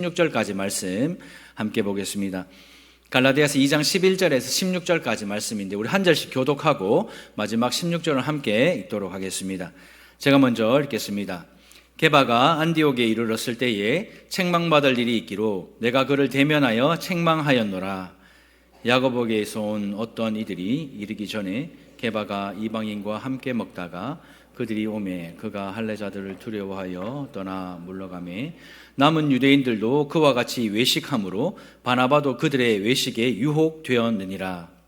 16절까지 말씀 함께 보겠습니다. 갈라디아서 2장 11절에서 16절까지 말씀인데 우리 한 절씩 교독하고 마지막 16절을 함께 읽도록 하겠습니다. 제가 먼저 읽겠습니다. 게바가 안디옥에 이르렀을 때에 책망받을 일이 있기로 내가 그를 대면하여 책망하였노라. 야고보에게서 온 어떤 이들이 이르기 전에 게바가 이방인과 함께 먹다가 그들이 오매 그가 할례자들을 두려워하여 떠나 물러가매 남은 유대인들도 그와 같이 외식함으로 바나바도 그들의 외식에 유혹되었느니라.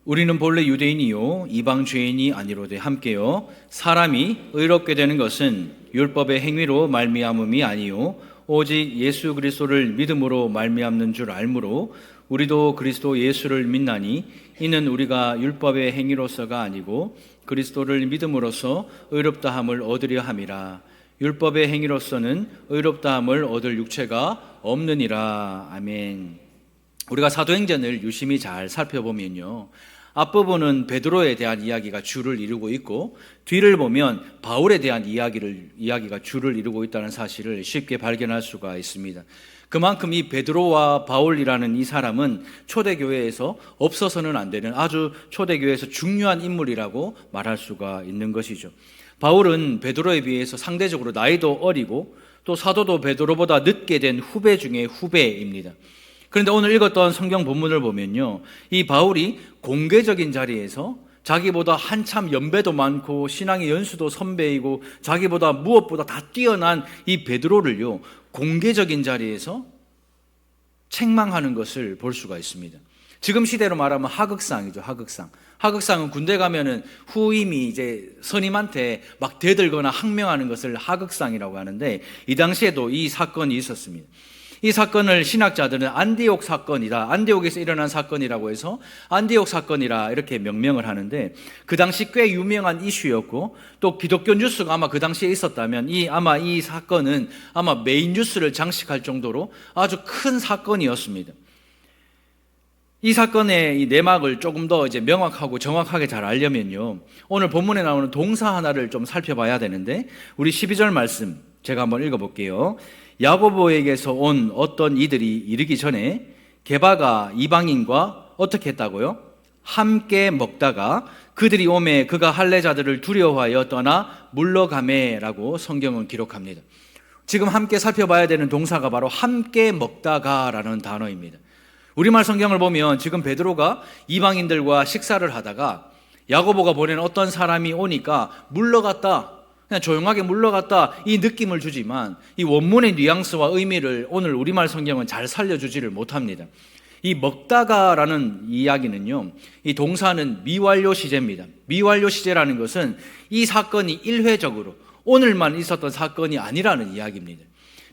우리는 본래 유대인이요 이방 죄인이 아니로되 함께요 사람이 의롭게 되는 것은 율법의 행위로 말미암음이 아니요 오직 예수 그리스도를 믿음으로 말미암는 줄 알므로 우리도 그리스도 예수를 믿나니 이는 우리가 율법의 행위로서가 아니고 그리스도를 믿음으로써 의롭다함을 얻으려 함이라. 율법의 행위로서는 의롭다함을 얻을 육체가 없느니라. 아멘. 우리가 사도행전을 유심히 잘 살펴보면요, 앞부분은 베드로에 대한 이야기가 주를 이루고 있고 뒤를 보면 바울에 대한 이야기가 주를 이루고 있다는 사실을 쉽게 발견할 수가 있습니다. 그만큼 이 베드로와 바울이라는 이 사람은 초대교회에서 없어서는 안 되는 아주 초대교회에서 중요한 인물이라고 말할 수가 있는 것이죠. 바울은 베드로에 비해서 상대적으로 나이도 어리고 또 사도도 베드로보다 늦게 된 후배 중에 후배입니다. 그런데 오늘 읽었던 성경 본문을 보면요, 이 바울이 공개적인 자리에서 자기보다 한참 연배도 많고 신앙의 연수도 선배이고 자기보다 무엇보다 다 뛰어난 이 베드로를요 공개적인 자리에서 책망하는 것을 볼 수가 있습니다. 지금 시대로 말하면 하극상이죠. 하극상은 군대 가면은 후임이 이제 선임한테 막 대들거나 항명하는 것을 하극상이라고 하는데 이 당시에도 이 사건이 있었습니다. 이 사건을 신학자들은 안디옥 사건이다, 안디옥에서 일어난 사건이라고 해서 안디옥 사건이라 이렇게 명명을 하는데, 그 당시 꽤 유명한 이슈였고 또 기독교 뉴스가 아마 그 당시에 있었다면 아마 이 사건은 아마 메인 뉴스를 장식할 정도로 아주 큰 사건이었습니다. 이 사건의 이 내막을 조금 더 이제 명확하고 정확하게 잘 알려면요, 오늘 본문에 나오는 동사 하나를 좀 살펴봐야 되는데, 우리 12절 말씀 제가 한번 읽어볼게요. 야고보에게서 온 어떤 이들이 이르기 전에 게바가 이방인과 어떻게 했다고요? 함께 먹다가 그들이 오매 그가 할례자들을 두려워하여 떠나 물러가매라고 성경은 기록합니다. 지금 함께 살펴봐야 되는 동사가 바로 함께 먹다가라는 단어입니다. 우리말 성경을 보면 지금 베드로가 이방인들과 식사를 하다가 야고보가 보낸 어떤 사람이 오니까 물러갔다, 그냥 조용하게 물러갔다, 이 느낌을 주지만 이 원문의 뉘앙스와 의미를 오늘 우리말 성경은 잘 살려주지를 못합니다. 이 먹다가라는 이야기는요, 이 동사는 미완료 시제입니다. 미완료 시제라는 것은 이 사건이 일회적으로 오늘만 있었던 사건이 아니라는 이야기입니다.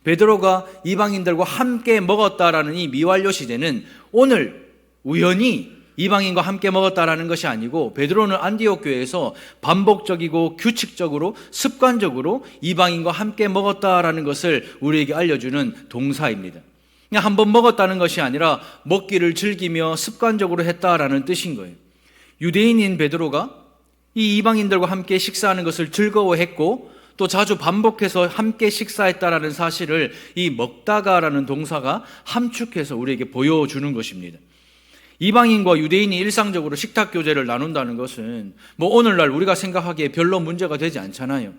베드로가 이방인들과 함께 먹었다라는 이 미완료 시제는 오늘 우연히 이방인과 함께 먹었다라는 것이 아니고 베드로는 안디옥 교회에서 반복적이고 규칙적으로 습관적으로 이방인과 함께 먹었다라는 것을 우리에게 알려주는 동사입니다. 그냥 한번 먹었다는 것이 아니라 먹기를 즐기며 습관적으로 했다라는 뜻인 거예요. 유대인인 베드로가 이 이방인들과 함께 식사하는 것을 즐거워했고 또 자주 반복해서 함께 식사했다라는 사실을 이 먹다가라는 동사가 함축해서 우리에게 보여주는 것입니다. 이방인과 유대인이 일상적으로 식탁 교제를 나눈다는 것은 뭐 오늘날 우리가 생각하기에 별로 문제가 되지 않잖아요.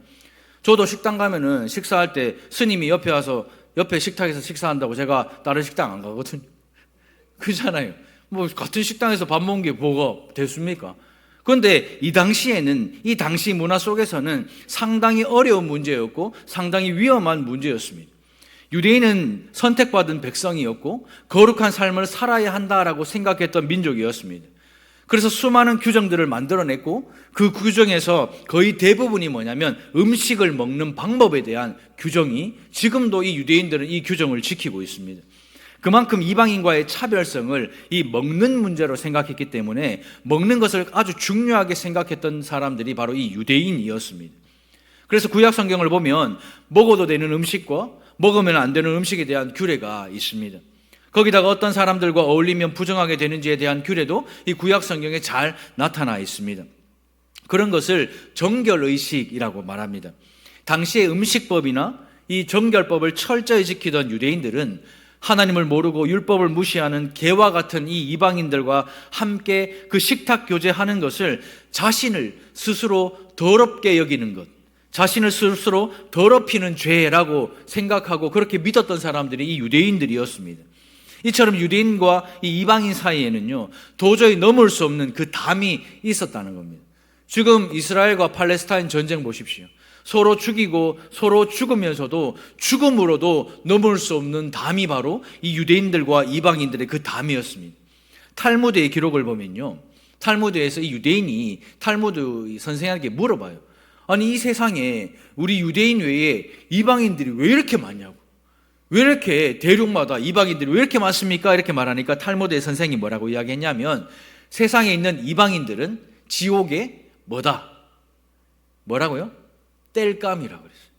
저도 식당 가면은 식사할 때 스님이 옆에 와서 옆에 식탁에서 식사한다고 제가 다른 식당 안 가거든요. 그렇잖아요. 뭐 같은 식당에서 밥 먹는 게 뭐가 됐습니까? 그런데 이 당시에는, 이 당시 문화 속에서는 상당히 어려운 문제였고 상당히 위험한 문제였습니다. 유대인은 선택받은 백성이었고 거룩한 삶을 살아야 한다라고 생각했던 민족이었습니다. 그래서 수많은 규정들을 만들어냈고 그 규정에서 거의 대부분이 뭐냐면 음식을 먹는 방법에 대한 규정이 지금도 이 유대인들은 이 규정을 지키고 있습니다. 그만큼 이방인과의 차별성을 이 먹는 문제로 생각했기 때문에 먹는 것을 아주 중요하게 생각했던 사람들이 바로 이 유대인이었습니다. 그래서 구약 성경을 보면 먹어도 되는 음식과 먹으면 안 되는 음식에 대한 규례가 있습니다. 거기다가 어떤 사람들과 어울리면 부정하게 되는지에 대한 규례도 이 구약 성경에 잘 나타나 있습니다. 그런 것을 정결의식이라고 말합니다. 당시의 음식법이나 이 정결법을 철저히 지키던 유대인들은 하나님을 모르고 율법을 무시하는 개와 같은 이 이방인들과 함께 그 식탁 교제하는 것을 자신을 스스로 더럽게 여기는 것, 자신을 스스로 더럽히는 죄라고 생각하고 그렇게 믿었던 사람들이 이 유대인들이었습니다. 이처럼 유대인과 이 이방인 사이에는요, 도저히 넘을 수 없는 그 담이 있었다는 겁니다. 지금 이스라엘과 팔레스타인 전쟁 보십시오. 서로 죽이고 서로 죽으면서도 죽음으로도 넘을 수 없는 담이 바로 이 유대인들과 이방인들의 그 담이었습니다. 탈무드의 기록을 보면요, 탈무드에서 이 유대인이 탈무드 선생에게 물어봐요. 아니, 이 세상에 우리 유대인 외에 이방인들이 왜 이렇게 많냐고, 왜 이렇게 대륙마다 이방인들이 왜 이렇게 많습니까? 이렇게 말하니까 탈무드의 선생이 뭐라고 이야기했냐면, 세상에 있는 이방인들은 지옥의 뭐다? 뭐라고요? 땔감이라고 그랬어요.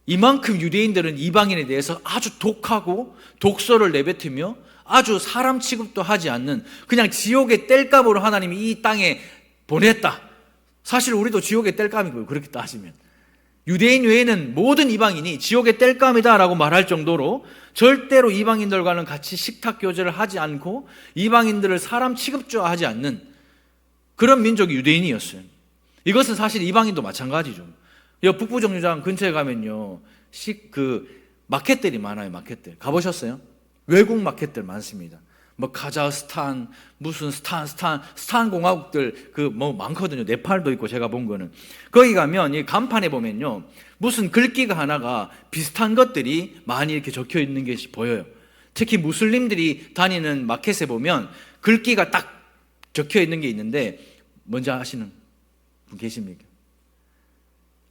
이만큼 유대인들은 이방인에 대해서 아주 독하고 독소를 내뱉으며 아주 사람 취급도 하지 않는 그냥 지옥의 땔감으로 하나님이 이 땅에 보냈다. 사실 우리도 지옥의 땔감이고요, 그렇게 따지면. 유대인 외에는 모든 이방인이 지옥의 땔감이다라고 말할 정도로 절대로 이방인들과는 같이 식탁 교제를 하지 않고 이방인들을 사람 취급조하지 않는 그런 민족이 유대인이었어요. 이것은 사실 이방인도 마찬가지죠. 북부 정류장 근처에 가면요, 마켓들이 많아요. 마켓들 가보셨어요? 외국 마켓들 많습니다. 뭐 카자흐스탄, 무슨 스탄 공화국들 많거든요. 네팔도 있고 제가 본 거는. 거기 가면 이 간판에 보면요, 무슨 글귀가 하나가 비슷한 것들이 많이 이렇게 적혀 있는 것이 보여요. 특히 무슬림들이 다니는 마켓에 보면 글귀가 딱 적혀 있는 게 있는데, 뭔지 아시는 분 계십니까?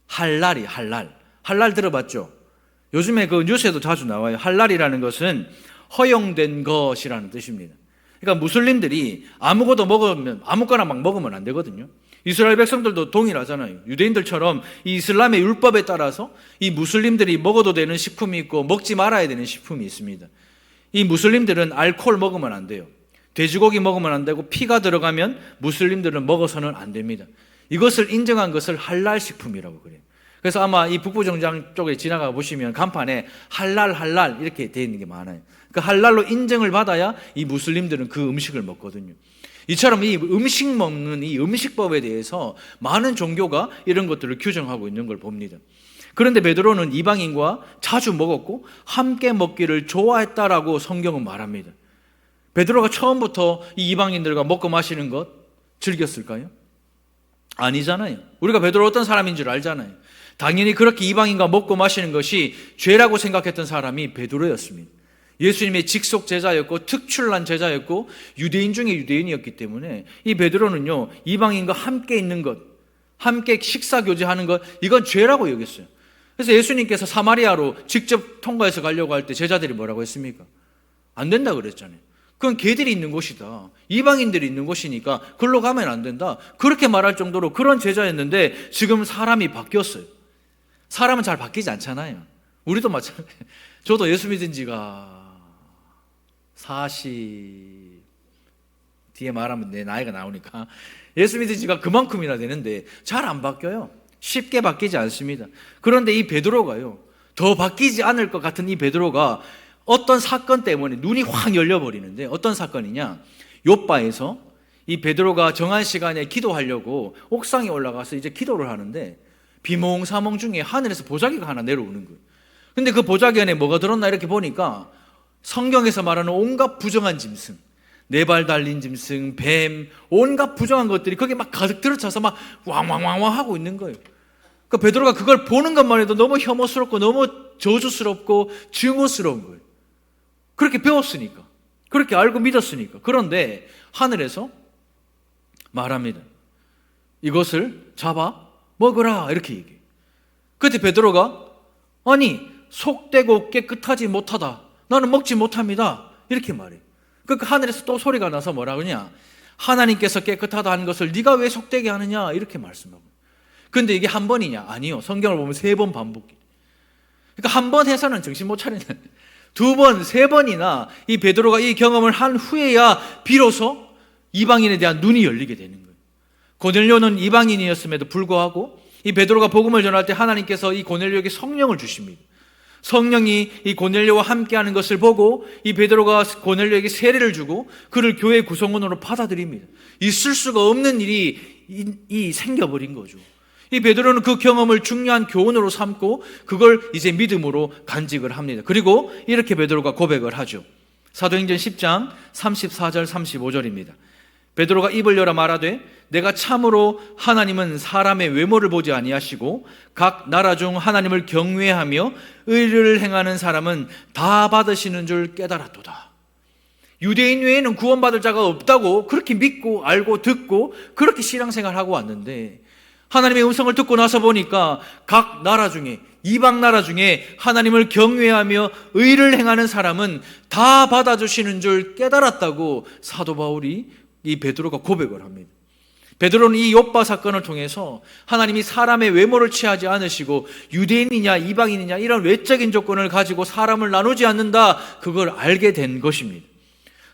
할랄이 할랄 들어봤죠? 요즘에 그 뉴스에도 자주 나와요. 할랄이라는 것은 허용된 것이라는 뜻입니다. 그러니까 무슬림들이 아무거나 막 먹으면 안 되거든요. 이스라엘 백성들도 동일하잖아요. 유대인들처럼 이 이슬람의 율법에 따라서 이 무슬림들이 먹어도 되는 식품이 있고 먹지 말아야 되는 식품이 있습니다. 이 무슬림들은 알코올 먹으면 안 돼요. 돼지고기 먹으면 안 되고 피가 들어가면 무슬림들은 먹어서는 안 됩니다. 이것을 인정한 것을 할랄 식품이라고 그래요. 그래서 아마 이 북부정장 쪽에 지나가 보시면 간판에 할랄 이렇게 되어 있는 게 많아요. 그 할랄로 인정을 받아야 이 무슬림들은 그 음식을 먹거든요. 이처럼 이 음식 먹는 이 음식법에 대해서 많은 종교가 이런 것들을 규정하고 있는 걸 봅니다. 그런데 베드로는 이방인과 자주 먹었고 함께 먹기를 좋아했다라고 성경은 말합니다. 베드로가 처음부터 이 이방인들과 먹고 마시는 것 즐겼을까요? 아니잖아요. 우리가 베드로 어떤 사람인 줄 알잖아요. 당연히 그렇게 이방인과 먹고 마시는 것이 죄라고 생각했던 사람이 베드로였습니다. 예수님의 직속 제자였고 특출난 제자였고 유대인 중에 유대인이었기 때문에 이 베드로는요, 이방인과 함께 있는 것, 함께 식사 교제하는 것, 이건 죄라고 여겼어요. 그래서 예수님께서 사마리아로 직접 통과해서 가려고 할 때 제자들이 뭐라고 했습니까? 안 된다 그랬잖아요. 그건 걔들이 있는 곳이다, 이방인들이 있는 곳이니까 그걸로 가면 안 된다, 그렇게 말할 정도로 그런 제자였는데 지금 사람이 바뀌었어요. 사람은 잘 바뀌지 않잖아요. 우리도 마찬가지예요. 저도 예수 믿은 지가 40, 뒤에 말하면 내 나이가 나오니까 예수 믿은 지가 그만큼이나 되는데 잘 안 바뀌어요. 쉽게 바뀌지 않습니다. 그런데 이 베드로가요, 더 바뀌지 않을 것 같은 이 베드로가 어떤 사건 때문에 눈이 확 열려버리는데, 어떤 사건이냐, 욥바에서 이 베드로가 정한 시간에 기도하려고 옥상에 올라가서 이제 기도를 하는데 비몽사몽 중에 하늘에서 보자기가 하나 내려오는 거예요. 근데 그 보자기 안에 뭐가 들었나 이렇게 보니까 성경에서 말하는 온갖 부정한 짐승, 4발 달린 짐승, 뱀, 온갖 부정한 것들이 거기에 막 가득 들어차서 막 왕왕왕왕 하고 있는 거예요. 그 베드로가 그걸 보는 것만 해도 너무 혐오스럽고 너무 저주스럽고 증오스러운 거예요. 그렇게 배웠으니까, 그렇게 알고 믿었으니까. 그런데 하늘에서 말합니다. 이것을 잡아 먹으라, 이렇게 얘기해요. 그때 베드로가 아니, 속되고 깨끗하지 못하다, 나는 먹지 못합니다, 이렇게 말해요. 그러니까 하늘에서 또 소리가 나서 뭐라고 하냐, 하나님께서 깨끗하다 하는 것을 네가 왜 속되게 하느냐, 이렇게 말씀하고. 근데 이게 한 번이냐? 아니요. 성경을 보면 3번 반복이에요. 그러니까 한 번 해서는 정신 못 차리는, 2번, 3번이나 이 베드로가 이 경험을 한 후에야 비로소 이방인에 대한 눈이 열리게 되는 거예요. 고넬료는 이방인이었음에도 불구하고 이 베드로가 복음을 전할 때 하나님께서 이 고넬료에게 성령을 주십니다. 성령이 이 고넬료와 함께하는 것을 보고 이 베드로가 고넬료에게 세례를 주고 그를 교회 구성원으로 받아들입니다. 있을 수가 없는 일이 생겨버린 거죠. 이 베드로는 그 경험을 중요한 교훈으로 삼고 그걸 이제 믿음으로 간직을 합니다. 그리고 이렇게 베드로가 고백을 하죠. 사도행전 10장 34절 35절입니다. 베드로가 입을 열어 말하되 내가 참으로 하나님은 사람의 외모를 보지 아니하시고 각 나라 중 하나님을 경외하며 의를 행하는 사람은 다 받으시는 줄 깨달았도다. 유대인 외에는 구원받을 자가 없다고 그렇게 믿고 알고 듣고 그렇게 신앙생활하고 왔는데 하나님의 음성을 듣고 나서 보니까 각 나라 중에, 이방 나라 중에 하나님을 경외하며 의를 행하는 사람은 다 받아주시는 줄 깨달았다고 사도 바울이 이 베드로가 고백을 합니다. 베드로는 이 욥바 사건을 통해서 하나님이 사람의 외모를 취하지 않으시고 유대인이냐 이방인이냐 이런 외적인 조건을 가지고 사람을 나누지 않는다, 그걸 알게 된 것입니다.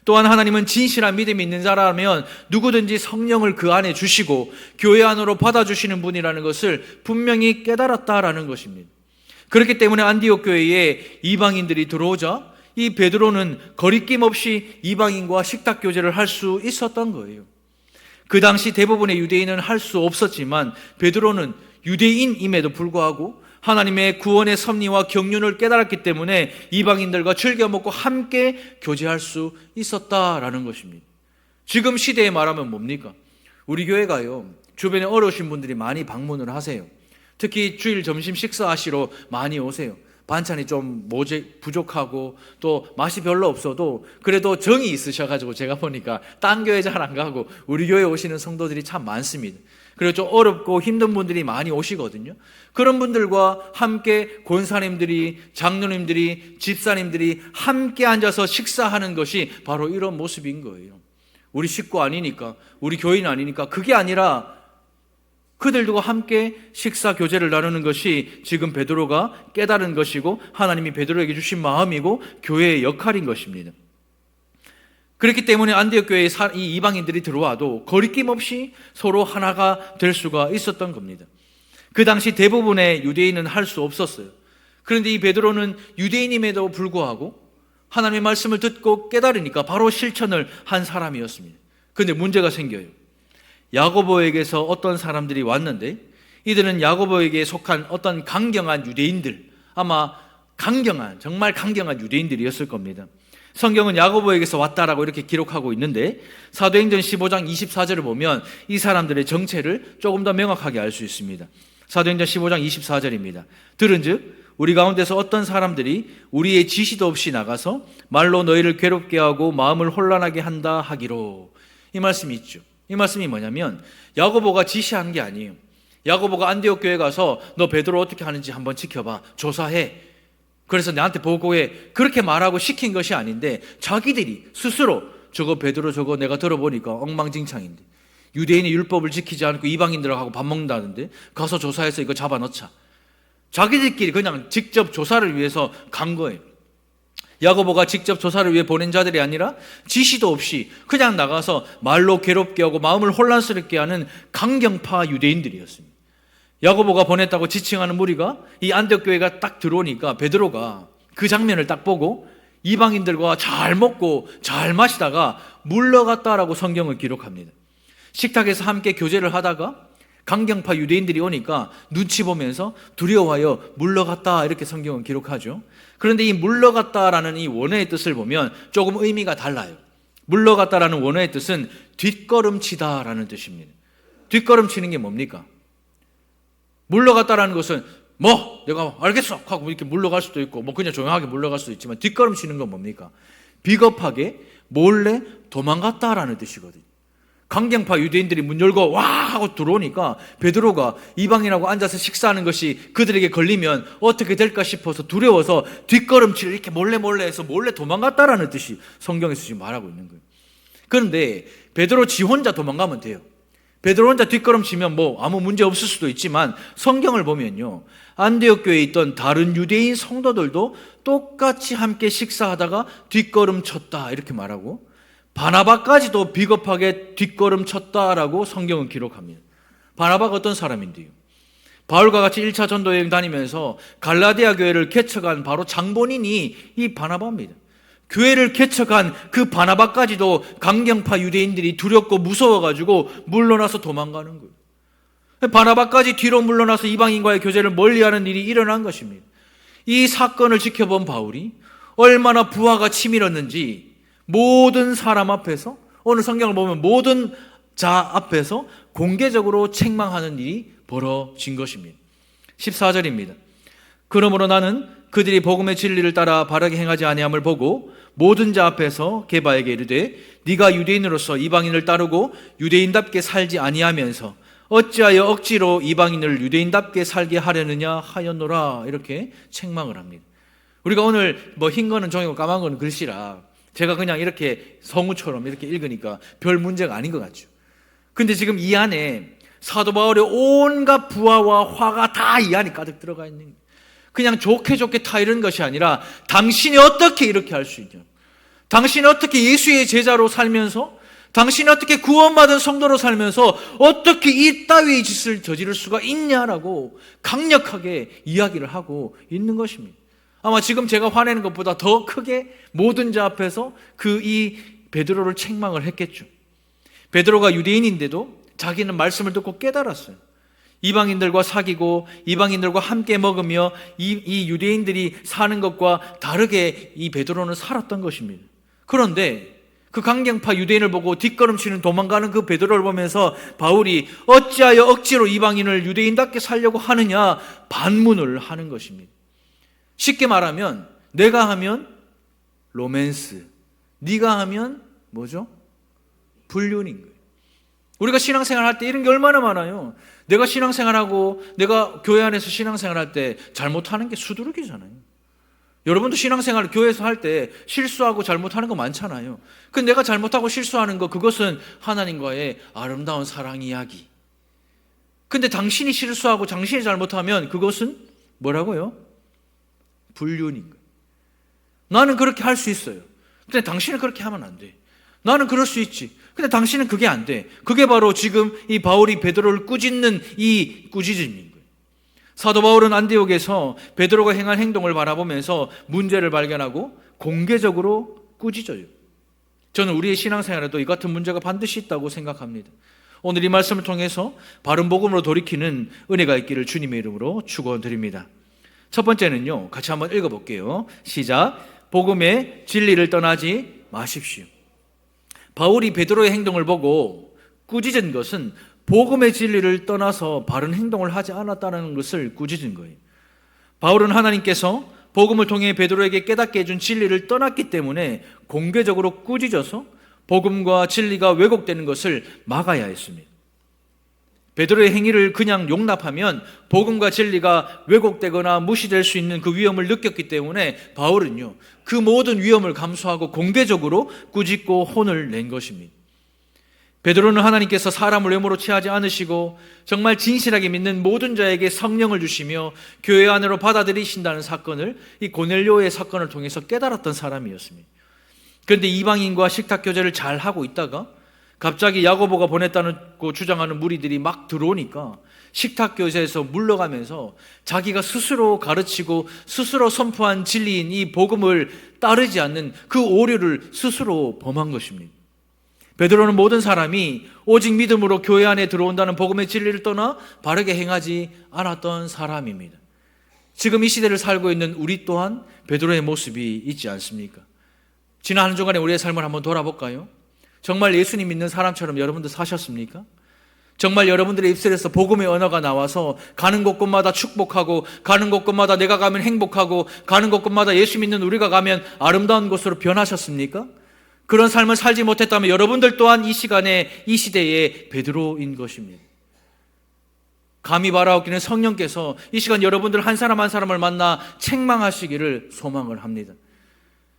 또한 하나님은 진실한 믿음이 있는 자라면 누구든지 성령을 그 안에 주시고 교회 안으로 받아주시는 분이라는 것을 분명히 깨달았다라는 것입니다. 그렇기 때문에 안디옥 교회에 이방인들이 들어오자 이 베드로는 거리낌 없이 이방인과 식탁 교제를 할 수 있었던 거예요. 그 당시 대부분의 유대인은 할 수 없었지만 베드로는 유대인임에도 불구하고 하나님의 구원의 섭리와 경륜을 깨달았기 때문에 이방인들과 즐겨 먹고 함께 교제할 수 있었다라는 것입니다. 지금 시대에 말하면 뭡니까? 우리 교회가요, 주변에 어려우신 분들이 많이 방문을 하세요. 특히 주일 점심 식사하시러 많이 오세요. 반찬이 좀 부족하고 또 맛이 별로 없어도 그래도 정이 있으셔가지고 제가 보니까 딴 교회 잘 안 가고 우리 교회 오시는 성도들이 참 많습니다. 그리고 좀 어렵고 힘든 분들이 많이 오시거든요. 그런 분들과 함께 권사님들이, 장로님들이, 집사님들이 함께 앉아서 식사하는 것이 바로 이런 모습인 거예요. 우리 식구 아니니까, 우리 교인 아니니까 그게 아니라 그들과 함께 식사 교제를 나누는 것이 지금 베드로가 깨달은 것이고 하나님이 베드로에게 주신 마음이고 교회의 역할인 것입니다. 그렇기 때문에 안디옥 교회에 이 이방인들이 들어와도 거리낌 없이 서로 하나가 될 수가 있었던 겁니다. 그 당시 대부분의 유대인은 할 수 없었어요. 그런데 이 베드로는 유대인임에도 불구하고 하나님의 말씀을 듣고 깨달으니까 바로 실천을 한 사람이었습니다. 그런데 문제가 생겨요. 야고보에게서 어떤 사람들이 왔는데 이들은 야고보에게 속한 어떤 강경한 유대인들, 아마 정말 강경한 유대인들이었을 겁니다. 성경은 야고보에게서 왔다라고 이렇게 기록하고 있는데 사도행전 15장 24절을 보면 이 사람들의 정체를 조금 더 명확하게 알 수 있습니다. 사도행전 15장 24절입니다. 들은즉 우리 가운데서 어떤 사람들이 우리의 지시도 없이 나가서 말로 너희를 괴롭게 하고 마음을 혼란하게 한다 하기로, 이 말씀이 있죠. 이 말씀이 뭐냐면 야고보가 지시한 게 아니에요. 야고보가 안디옥 교회 가서 너 베드로 어떻게 하는지 한번 지켜봐, 조사해, 그래서 나한테 보고해, 그렇게 말하고 시킨 것이 아닌데 자기들이 스스로 저거 베드로 저거 내가 들어보니까 엉망진창인데 유대인이 율법을 지키지 않고 이방인들하고 밥 먹는다는데 가서 조사해서 이거 잡아넣자, 자기들끼리 그냥 직접 조사를 위해서 간 거예요. 야고보가 직접 조사를 위해 보낸 자들이 아니라 지시도 없이 그냥 나가서 말로 괴롭게 하고 마음을 혼란스럽게 하는 강경파 유대인들이었습니다. 야고보가 보냈다고 지칭하는 무리가 이 안디옥 교회가 딱 들어오니까 베드로가 그 장면을 딱 보고 이방인들과 잘 먹고 잘 마시다가 물러갔다라고 성경을 기록합니다. 식탁에서 함께 교제를 하다가 강경파 유대인들이 오니까 눈치 보면서 두려워하여 물러갔다, 이렇게 성경은 기록하죠. 그런데 이 물러갔다라는 이 원어의 뜻을 보면 조금 의미가 달라요. 물러갔다라는 원어의 뜻은 뒷걸음치다라는 뜻입니다. 뒷걸음치는 게 뭡니까? 물러갔다라는 것은 내가 알겠어 하고 이렇게 물러갈 수도 있고 그냥 조용하게 물러갈 수도 있지만 뒷걸음치는 건 뭡니까? 비겁하게 몰래 도망갔다라는 뜻이거든요. 강경파 유대인들이 문 열고 와 하고 들어오니까 베드로가 이방인하고 앉아서 식사하는 것이 그들에게 걸리면 어떻게 될까 싶어서 두려워서 뒷걸음질을 이렇게 몰래 해서 몰래 도망갔다라는 뜻이 성경에서 지금 말하고 있는 거예요. 그런데 베드로 지 혼자 도망가면 돼요. 베드로 혼자 뒷걸음치면 아무 문제 없을 수도 있지만 성경을 보면요, 안디옥 교회에 있던 다른 유대인 성도들도 똑같이 함께 식사하다가 뒷걸음쳤다 이렇게 말하고, 바나바까지도 비겁하게 뒷걸음쳤다라고 성경은 기록합니다. 바나바가 어떤 사람인데요, 바울과 같이 1차 전도 여행 다니면서 갈라디아 교회를 개척한 바로 장본인이 이 바나바입니다. 교회를 개척한 그 바나바까지도 강경파 유대인들이 두렵고 무서워가지고 물러나서 도망가는 거예요. 바나바까지 뒤로 물러나서 이방인과의 교제를 멀리하는 일이 일어난 것입니다. 이 사건을 지켜본 바울이 얼마나 부하가 치밀었는지 모든 사람 앞에서, 오늘 성경을 보면 모든 자 앞에서 공개적으로 책망하는 일이 벌어진 것입니다. 14절입니다. 그러므로 나는 그들이 복음의 진리를 따라 바르게 행하지 아니함을 보고 모든 자 앞에서 게바에게 이르되 네가 유대인으로서 이방인을 따르고 유대인답게 살지 아니하면서 어찌하여 억지로 이방인을 유대인답게 살게 하려느냐 하였노라, 이렇게 책망을 합니다. 우리가 오늘 흰 거는 종이고 까만 거는 글씨라 제가 그냥 이렇게 성우처럼 이렇게 읽으니까 별 문제가 아닌 것 같죠. 근데 지금 이 안에 사도 바울의 온갖 부하와 화가 다 이 안에 가득 들어가 있는 거예요. 그냥 좋게 타 이런 것이 아니라 당신이 어떻게 이렇게 할 수 있냐, 당신이 어떻게 예수의 제자로 살면서, 당신이 어떻게 구원받은 성도로 살면서 어떻게 이 따위의 짓을 저지를 수가 있냐라고 강력하게 이야기를 하고 있는 것입니다. 아마 지금 제가 화내는 것보다 더 크게 모든 자 앞에서 이 베드로를 책망을 했겠죠. 베드로가 유대인인데도 자기는 말씀을 듣고 깨달았어요. 이방인들과 사귀고 이방인들과 함께 먹으며 이 유대인들이 사는 것과 다르게 이 베드로는 살았던 것입니다. 그런데 그 강경파 유대인을 보고 뒷걸음치는 도망가는 그 베드로를 보면서 바울이 어찌하여 억지로 이방인을 유대인답게 살려고 하느냐 반문을 하는 것입니다. 쉽게 말하면 내가 하면 로맨스, 네가 하면 뭐죠? 불륜인 거예요. 우리가 신앙생활 할 때 이런 게 얼마나 많아요. 내가 신앙생활하고 내가 교회 안에서 신앙생활 할 때 잘못하는 게 수두룩이잖아요. 여러분도 신앙생활 교회에서 할 때 실수하고 잘못하는 거 많잖아요. 근데 내가 잘못하고 실수하는 거, 그것은 하나님과의 아름다운 사랑 이야기. 근데 당신이 실수하고 당신이 잘못하면 그것은 뭐라고요? 불륜인 거예요. 나는 그렇게 할 수 있어요. 근데 당신은 그렇게 하면 안 돼. 나는 그럴 수 있지. 근데 당신은 그게 안 돼. 그게 바로 지금 이 바울이 베드로를 꾸짖는 이 꾸짖음인 거예요. 사도 바울은 안디옥에서 베드로가 행한 행동을 바라보면서 문제를 발견하고 공개적으로 꾸짖어요. 저는 우리의 신앙생활에도 이 같은 문제가 반드시 있다고 생각합니다. 오늘 이 말씀을 통해서 바른 복음으로 돌이키는 은혜가 있기를 주님의 이름으로 축원드립니다. 첫 번째는요, 같이 한번 읽어볼게요. 시작. 복음의 진리를 떠나지 마십시오. 바울이 베드로의 행동을 보고 꾸짖은 것은 복음의 진리를 떠나서 바른 행동을 하지 않았다는 것을 꾸짖은 거예요. 바울은 하나님께서 복음을 통해 베드로에게 깨닫게 해준 진리를 떠났기 때문에 공개적으로 꾸짖어서 복음과 진리가 왜곡되는 것을 막아야 했습니다. 베드로의 행위를 그냥 용납하면 복음과 진리가 왜곡되거나 무시될 수 있는 그 위험을 느꼈기 때문에 바울은요, 그 모든 위험을 감수하고 공개적으로 꾸짖고 혼을 낸 것입니다. 베드로는 하나님께서 사람을 외모로 취하지 않으시고 정말 진실하게 믿는 모든 자에게 성령을 주시며 교회 안으로 받아들이신다는 사건을, 이 고넬료의 사건을 통해서 깨달았던 사람이었습니다. 그런데 이방인과 식탁 교제를 잘 하고 있다가 갑자기 야고보가 보냈다고 주장하는 무리들이 막 들어오니까 식탁 교제에서 물러가면서 자기가 스스로 가르치고 스스로 선포한 진리인 이 복음을 따르지 않는 그 오류를 스스로 범한 것입니다. 베드로는 모든 사람이 오직 믿음으로 교회 안에 들어온다는 복음의 진리를 떠나 바르게 행하지 않았던 사람입니다. 지금 이 시대를 살고 있는 우리 또한 베드로의 모습이 있지 않습니까? 지난 한 주간에 우리의 삶을 한번 돌아볼까요? 정말 예수님 믿는 사람처럼 여러분들 사셨습니까? 정말 여러분들의 입술에서 복음의 언어가 나와서 가는 곳곳마다 축복하고, 가는 곳곳마다 내가 가면 행복하고, 가는 곳곳마다 예수 믿는 우리가 가면 아름다운 곳으로 변하셨습니까? 그런 삶을 살지 못했다면 여러분들 또한 이 시간에, 이 시대에 베드로인 것입니다. 감히 바라옵기는 성령께서 이 시간 여러분들 한 사람 한 사람을 만나 책망하시기를 소망을 합니다.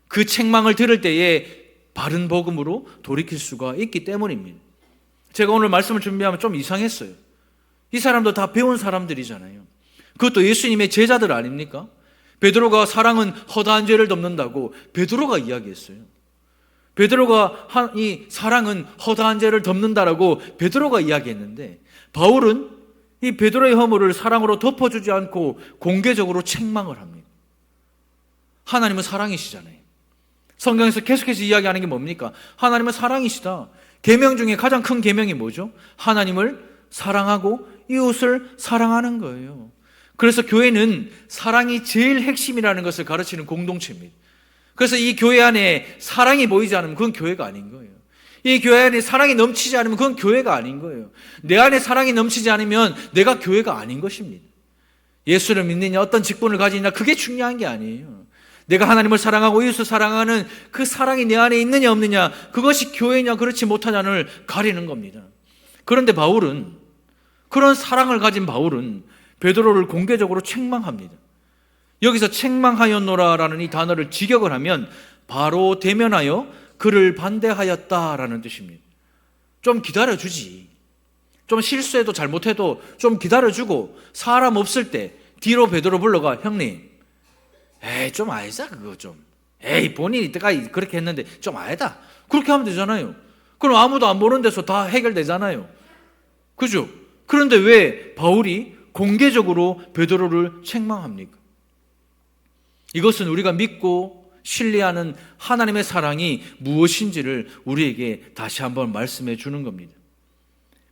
그 책망을 들을 때에 바른 복음으로 돌이킬 수가 있기 때문입니다. 제가 오늘 말씀을 준비하면 좀 이상했어요. 이 사람도 다 배운 사람들이잖아요. 그것도 예수님의 제자들 아닙니까? 베드로가 사랑은 허다한 죄를 덮는다고 베드로가 이야기했어요. 베드로가 이 사랑은 허다한 죄를 덮는다라고 베드로가 이야기했는데, 바울은 이 베드로의 허물을 사랑으로 덮어주지 않고 공개적으로 책망을 합니다. 하나님은 사랑이시잖아요. 성경에서 계속해서 이야기하는 게 뭡니까? 하나님은 사랑이시다. 계명 중에 가장 큰 계명이 뭐죠? 하나님을 사랑하고 이웃을 사랑하는 거예요. 그래서 교회는 사랑이 제일 핵심이라는 것을 가르치는 공동체입니다. 그래서 이 교회 안에 사랑이 보이지 않으면 그건 교회가 아닌 거예요. 이 교회 안에 사랑이 넘치지 않으면 그건 교회가 아닌 거예요. 내 안에 사랑이 넘치지 않으면 내가 교회가 아닌 것입니다. 예수를 믿느냐, 어떤 직분을 가지느냐, 그게 중요한 게 아니에요. 내가 하나님을 사랑하고 이웃을 사랑하는 그 사랑이 내 안에 있느냐 없느냐, 그것이 교회냐 그렇지 못하냐를 가리는 겁니다. 그런데 바울은, 그런 사랑을 가진 바울은 베드로를 공개적으로 책망합니다. 여기서 책망하였노라라는 이 단어를 직역을 하면 바로 대면하여 그를 반대하였다라는 뜻입니다. 좀 기다려주지. 좀 실수해도 잘못해도 좀 기다려주고, 사람 없을 때 뒤로 베드로 불러가, 형님, 에이 좀 아니다 그거 좀, 에이 본인이 이때까지 그렇게 했는데 좀 아니다, 그렇게 하면 되잖아요. 그럼 아무도 안 보는 데서 다 해결되잖아요. 그죠? 그런데 왜 바울이 공개적으로 베드로를 책망합니까? 이것은 우리가 믿고 신뢰하는 하나님의 사랑이 무엇인지를 우리에게 다시 한번 말씀해 주는 겁니다.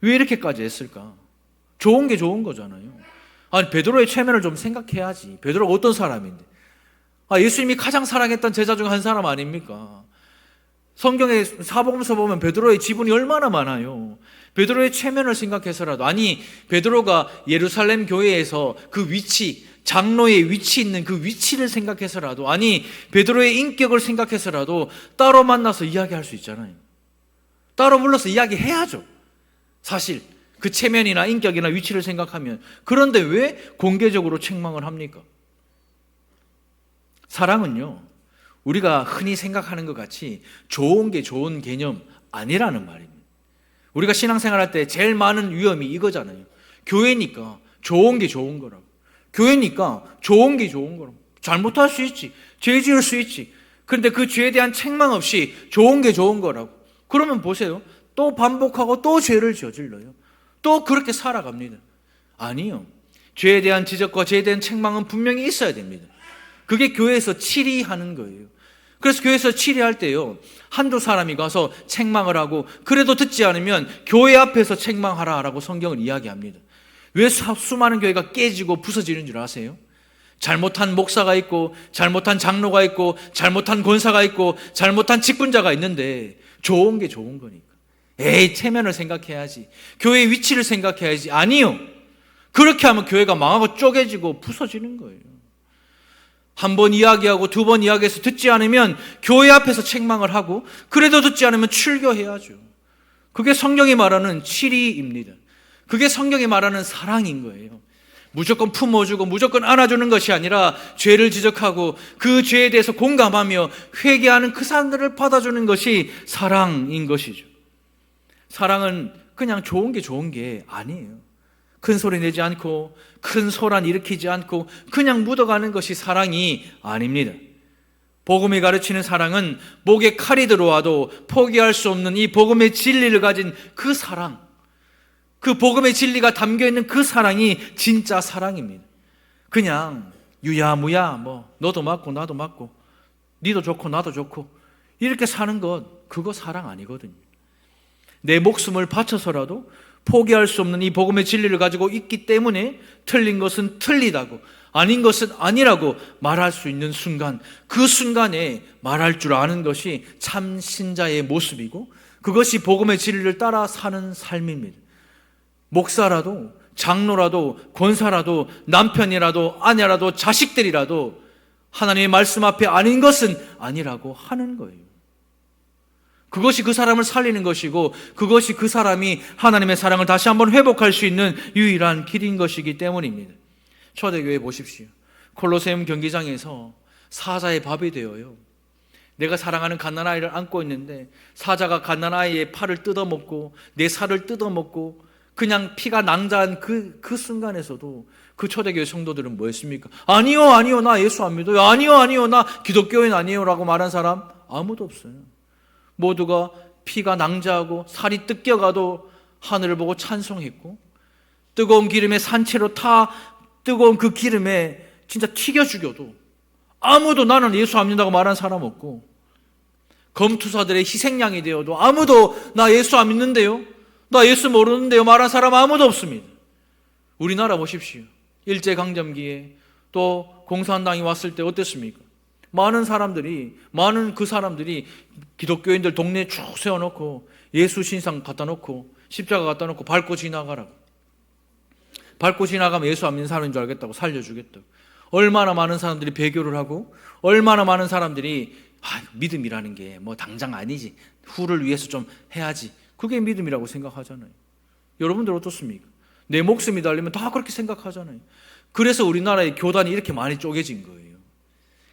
왜 이렇게까지 했을까? 좋은 게 좋은 거잖아요. 아니, 베드로의 체면을 좀 생각해야지. 베드로가 어떤 사람인데? 예수님이 가장 사랑했던 제자 중 한 사람 아닙니까? 성경의 사복음서 보면 베드로의 지분이 얼마나 많아요. 베드로의 체면을 생각해서라도, 아니 베드로가 예루살렘 교회에서 그 위치, 장로의 위치 있는 그 위치를 생각해서라도, 아니 베드로의 인격을 생각해서라도 따로 만나서 이야기할 수 있잖아요. 따로 불러서 이야기해야죠. 사실 그 체면이나 인격이나 위치를 생각하면. 그런데 왜 공개적으로 책망을 합니까? 사랑은요, 우리가 흔히 생각하는 것 같이 좋은 게 좋은 개념 아니라는 말입니다. 우리가 신앙생활할 때 제일 많은 위험이 이거잖아요. 교회니까 좋은 게 좋은 거라고. 교회니까 좋은 게 좋은 거라고. 잘못할 수 있지, 죄 지을 수 있지. 그런데 그 죄에 대한 책망 없이 좋은 게 좋은 거라고. 그러면 보세요, 또 반복하고 또 죄를 저질러요. 또 그렇게 살아갑니다. 아니요, 죄에 대한 지적과 죄에 대한 책망은 분명히 있어야 됩니다. 그게 교회에서 치리하는 거예요. 그래서 교회에서 치리할 때요, 한두 사람이 가서 책망을 하고 그래도 듣지 않으면 교회 앞에서 책망하라라고 성경을 이야기합니다. 왜 수많은 교회가 깨지고 부서지는 줄 아세요? 잘못한 목사가 있고, 잘못한 장로가 있고, 잘못한 권사가 있고, 잘못한 직분자가 있는데 좋은 게 좋은 거니까. 에이, 체면을 생각해야지, 교회의 위치를 생각해야지. 아니요, 그렇게 하면 교회가 망하고 쪼개지고 부서지는 거예요. 한 번 이야기하고 두 번 이야기해서 듣지 않으면 교회 앞에서 책망을 하고, 그래도 듣지 않으면 출교해야죠. 그게 성경이 말하는 치리입니다. 그게 성경이 말하는 사랑인 거예요. 무조건 품어주고 무조건 안아주는 것이 아니라 죄를 지적하고 그 죄에 대해서 공감하며 회개하는 그 사람들을 받아주는 것이 사랑인 것이죠. 사랑은 그냥 좋은 게 아니에요. 큰 소리 내지 않고 큰 소란 일으키지 않고 그냥 묻어가는 것이 사랑이 아닙니다. 복음이 가르치는 사랑은 목에 칼이 들어와도 포기할 수 없는 이 복음의 진리를 가진 그 사랑, 그 복음의 진리가 담겨있는 그 사랑이 진짜 사랑입니다. 그냥 유야무야 너도 맞고 나도 맞고 니도 좋고 나도 좋고 이렇게 사는 것, 그거 사랑 아니거든요. 내 목숨을 바쳐서라도 포기할 수 없는 이 복음의 진리를 가지고 있기 때문에 틀린 것은 틀리다고, 아닌 것은 아니라고 말할 수 있는 순간, 그 순간에 말할 줄 아는 것이 참 신자의 모습이고, 그것이 복음의 진리를 따라 사는 삶입니다. 목사라도 장로라도 권사라도 남편이라도 아내라도 자식들이라도 하나님의 말씀 앞에 아닌 것은 아니라고 하는 거예요. 그것이 그 사람을 살리는 것이고, 그것이 그 사람이 하나님의 사랑을 다시 한번 회복할 수 있는 유일한 길인 것이기 때문입니다. 초대교회 보십시오. 콜로세움 경기장에서 사자의 밥이 되어요. 내가 사랑하는 갓난아이를 안고 있는데 사자가 갓난아이의 팔을 뜯어먹고 내 살을 뜯어먹고 그냥 피가 낭자한 그 순간에서도 그 초대교회 성도들은 뭐였습니까? 아니요, 나 예수 안 믿어요. 아니요, 나 기독교인 아니에요 라고 말한 사람 아무도 없어요. 모두가 피가 낭자하고 살이 뜯겨가도 하늘을 보고 찬송했고, 뜨거운 기름에 산채로 타 뜨거운 그 기름에 진짜 튀겨 죽여도 아무도 나는 예수 안 믿는다고 말한 사람 없고, 검투사들의 희생양이 되어도 아무도 나 예수 안 믿는데요, 나 예수 모르는데요 말한 사람 아무도 없습니다. 우리나라 보십시오. 일제강점기에 또 공산당이 왔을 때 어땠습니까? 많은 그 사람들이 기독교인들 동네에 쭉 세워놓고 예수 신상 갖다 놓고 십자가 갖다 놓고 밟고 지나가라고. 밟고 지나가면 예수 안 믿는 사람인 줄 알겠다고, 살려주겠다고. 얼마나 많은 사람들이 배교를 하고, 얼마나 많은 사람들이 믿음이라는 게 뭐 당장 아니지, 후를 위해서 좀 해야지, 그게 믿음이라고 생각하잖아요. 여러분들 어떻습니까? 내 목숨이 달리면 다 그렇게 생각하잖아요. 그래서 우리나라의 교단이 이렇게 많이 쪼개진 거예요.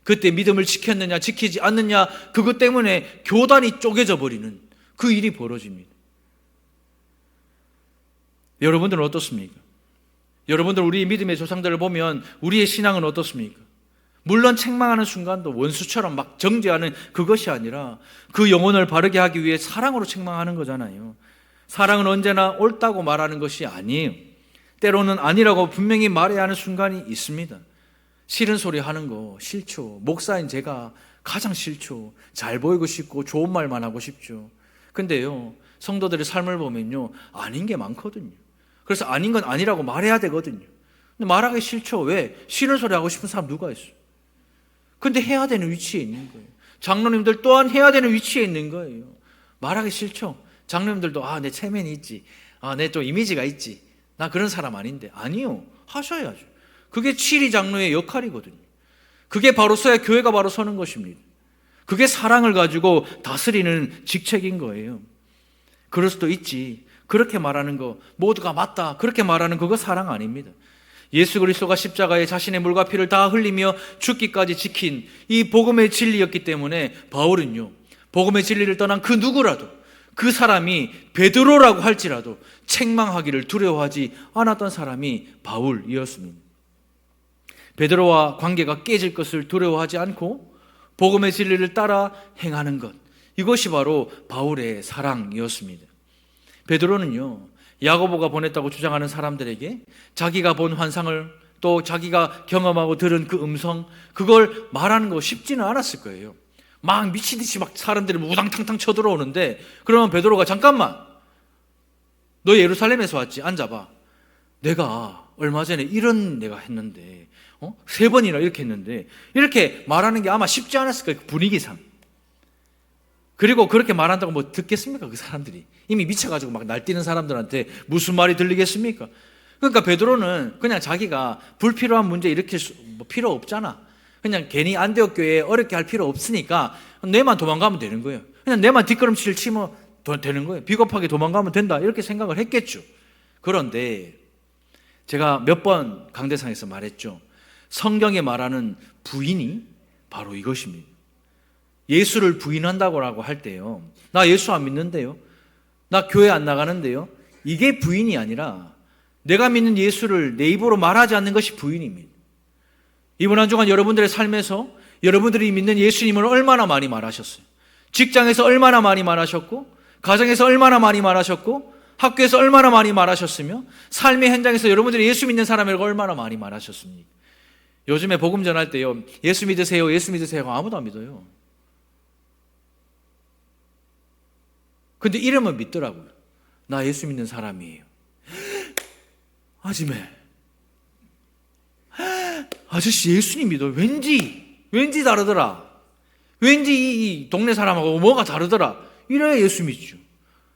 그때 믿음을 지켰느냐 지키지 않느냐 그것 때문에 교단이 쪼개져 버리는 그 일이 벌어집니다. 여러분들은 어떻습니까? 여러분들 우리 믿음의 조상들을 보면 우리의 신앙은 어떻습니까? 물론 책망하는 순간도 원수처럼 막 정죄하는 그것이 아니라 그 영혼을 바르게 하기 위해 사랑으로 책망하는 거잖아요. 사랑은 언제나 옳다고 말하는 것이 아니에요. 때로는 아니라고 분명히 말해야 하는 순간이 있습니다. 싫은 소리 하는 거 싫죠. 목사인 제가 가장 싫죠. 잘 보이고 싶고 좋은 말만 하고 싶죠. 근데요, 성도들의 삶을 보면요, 아닌 게 많거든요. 그래서 아닌 건 아니라고 말해야 되거든요. 근데 말하기 싫죠. 왜? 싫은 소리 하고 싶은 사람 누가 있어요? 근데 해야 되는 위치에 있는 거예요. 장로님들 또한 해야 되는 위치에 있는 거예요. 말하기 싫죠. 장로님들도 내 체면이 있지, 내 좀 이미지가 있지, 나 그런 사람 아닌데. 아니요, 하셔야죠. 그게 치리 장로의 역할이거든요. 그게 바로 서야 교회가 바로 서는 것입니다. 그게 사랑을 가지고 다스리는 직책인 거예요. 그럴 수도 있지, 그렇게 말하는 거 모두가 맞다 그렇게 말하는 그거 사랑 아닙니다. 예수 그리스도가 십자가에 자신의 물과 피를 다 흘리며 죽기까지 지킨 이 복음의 진리였기 때문에 바울은요, 복음의 진리를 떠난 그 누구라도, 그 사람이 베드로라고 할지라도 책망하기를 두려워하지 않았던 사람이 바울이었습니다. 베드로와 관계가 깨질 것을 두려워하지 않고 복음의 진리를 따라 행하는 것, 이것이 바로 바울의 사랑이었습니다. 베드로는요, 야고보가 보냈다고 주장하는 사람들에게 자기가 본 환상을, 또 자기가 경험하고 들은 그 음성, 그걸 말하는 거 쉽지는 않았을 거예요. 막 미치듯이 막 사람들이 우당탕탕 쳐들어오는데, 그러면 베드로가 잠깐만, 너 예루살렘에서 왔지? 앉아봐. 내가 얼마 전에 이런 내가 했는데 3번이나 이렇게 했는데, 이렇게 말하는 게 아마 쉽지 않았을 거예요, 그 분위기상. 그리고 그렇게 말한다고 뭐 듣겠습니까? 그 사람들이 이미 미쳐가지고 막 날뛰는 사람들한테 무슨 말이 들리겠습니까? 그러니까 베드로는 그냥 자기가 불필요한 문제 일으킬 뭐 필요 없잖아, 그냥 괜히 안디옥 교회에 어렵게 할 필요 없으니까 내만 도망가면 되는 거예요. 그냥 내만 뒷걸음질 치면 되는 거예요. 비겁하게 도망가면 된다, 이렇게 생각을 했겠죠. 그런데 제가 몇 번 강대상에서 말했죠. 성경에 말하는 부인이 바로 이것입니다. 예수를 부인한다고 할 때요, 나 예수 안 믿는데요, 나 교회 안 나가는데요, 이게 부인이 아니라 내가 믿는 예수를 내 입으로 말하지 않는 것이 부인입니다. 이번 한 주간 여러분들의 삶에서 여러분들이 믿는 예수님을 얼마나 많이 말하셨어요? 직장에서 얼마나 많이 말하셨고, 가정에서 얼마나 많이 말하셨고, 학교에서 얼마나 많이 말하셨으며, 삶의 현장에서 여러분들이 예수 믿는 사람이라고 얼마나 많이 말하셨습니까? 요즘에 복음 전할 때요, 예수 믿으세요, 예수 믿으세요, 아무도 안 믿어요. 근데 이름은 믿더라고요. 나 예수 믿는 사람이에요. 아지매, 아저씨 예수님 믿어요. 왠지 다르더라. 왠지 이 동네 사람하고 뭐가 다르더라. 이래야 예수 믿죠.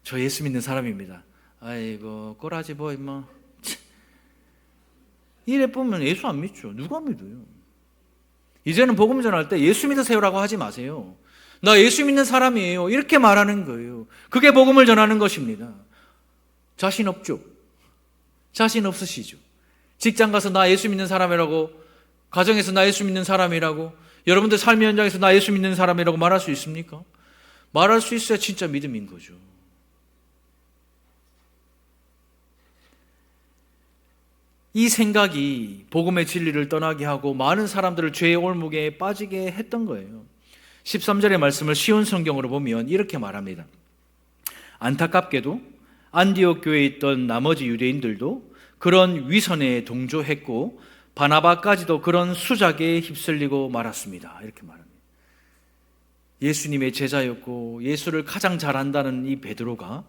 저 예수 믿는 사람입니다. 아이고 꼬라지 뭐 임마. 이래 보면 예수 안 믿죠. 누가 믿어요? 이제는 복음 전할 때 예수 믿으세요라고 하지 마세요. 나 예수 믿는 사람이에요, 이렇게 말하는 거예요. 그게 복음을 전하는 것입니다. 자신 없죠? 자신 없으시죠? 직장 가서 나 예수 믿는 사람이라고, 가정에서 나 예수 믿는 사람이라고, 여러분들 삶의 현장에서 나 예수 믿는 사람이라고 말할 수 있습니까? 말할 수 있어야 진짜 믿음인 거죠. 이 생각이 복음의 진리를 떠나게 하고 많은 사람들을 죄의 올무게에 빠지게 했던 거예요. 13절의 말씀을 쉬운 성경으로 보면 이렇게 말합니다. 안타깝게도 안디옥 교회에 있던 나머지 유대인들도 그런 위선에 동조했고 바나바까지도 그런 수작에 휩쓸리고 말았습니다. 이렇게 말합니다. 예수님의 제자였고 예수를 가장 잘 안다는 이 베드로가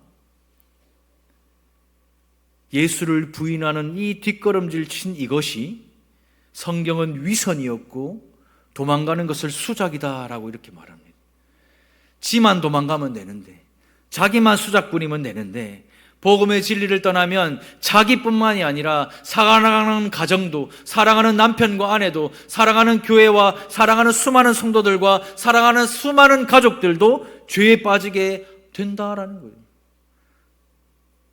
예수를 부인하는 이 뒷걸음질 친 이것이 성경은 위선이었고 도망가는 것을 수작이다라고 이렇게 말합니다. 지만 도망가면 되는데, 자기만 수작 부리면 되는데, 복음의 진리를 떠나면 자기뿐만이 아니라 사랑하는 가정도, 사랑하는 남편과 아내도, 사랑하는 교회와 사랑하는 수많은 성도들과 사랑하는 수많은 가족들도 죄에 빠지게 된다라는 거예요.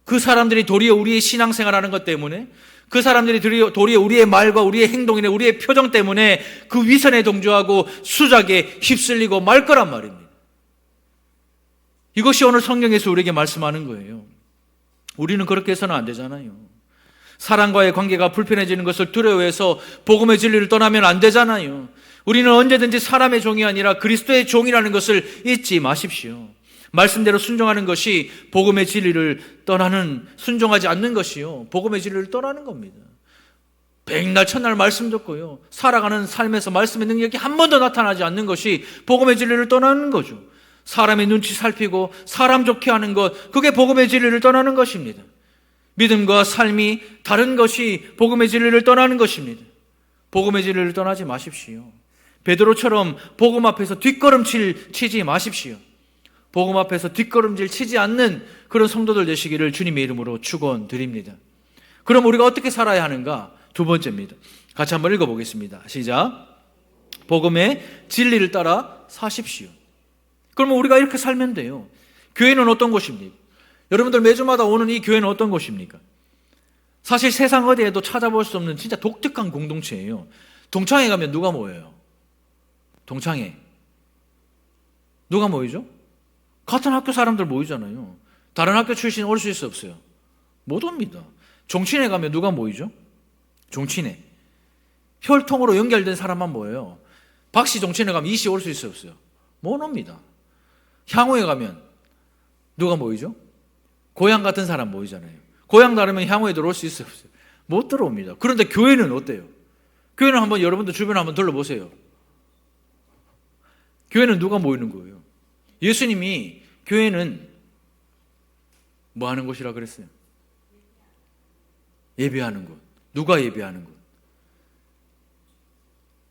그 사람들이 도리어 우리의 신앙생활하는 것 때문에, 그 사람들이 도리어 우리의 말과 우리의 행동이나 우리의 표정 때문에 그 위선에 동조하고 수작에 휩쓸리고 말 거란 말입니다. 이것이 오늘 성경에서 우리에게 말씀하는 거예요. 우리는 그렇게 해서는 안 되잖아요. 사람과의 관계가 불편해지는 것을 두려워해서 복음의 진리를 떠나면 안 되잖아요. 우리는 언제든지 사람의 종이 아니라 그리스도의 종이라는 것을 잊지 마십시오. 말씀대로 순종하는 것이 복음의 진리를 떠나는, 순종하지 않는 것이요, 복음의 진리를 떠나는 겁니다. 백날 첫날 말씀 듣고요, 살아가는 삶에서 말씀의 능력이 한 번도 나타나지 않는 것이 복음의 진리를 떠나는 거죠. 사람의 눈치 살피고 사람 좋게 하는 것, 그게 복음의 진리를 떠나는 것입니다. 믿음과 삶이 다른 것이 복음의 진리를 떠나는 것입니다. 복음의 진리를 떠나지 마십시오. 베드로처럼 복음 앞에서 뒷걸음질 치지 마십시오. 복음 앞에서 뒷걸음질 치지 않는 그런 성도들 되시기를 주님의 이름으로 축원드립니다. 그럼 우리가 어떻게 살아야 하는가? 두 번째입니다. 같이 한번 읽어보겠습니다. 시작. 복음의 진리를 따라 사십시오. 그러면 우리가 이렇게 살면 돼요. 교회는 어떤 곳입니까? 여러분들 매주마다 오는 이 교회는 어떤 곳입니까? 사실 세상 어디에도 찾아볼 수 없는 진짜 독특한 공동체예요. 동창회 가면 누가 모여요? 동창회 누가 모이죠? 같은 학교 사람들 모이잖아요. 다른 학교 출신 올 수 있어 없어요? 못 옵니다. 종친회 가면 누가 모이죠? 종친회. 혈통으로 연결된 사람만 모여요. 박씨 종친회 가면 이씨 올 수 있어 없어요? 못 옵니다. 향후에 가면 누가 모이죠? 고향 같은 사람 모이잖아요. 고향 다르면 향후에 들어올 수 있어 없어요? 못 들어옵니다. 그런데 교회는 어때요? 교회는 한번 여러분들 주변에 한번 둘러보세요. 교회는 누가 모이는 거예요? 예수님이 교회는 뭐 하는 곳이라 그랬어요? 예배하는 곳. 누가 예배하는 곳?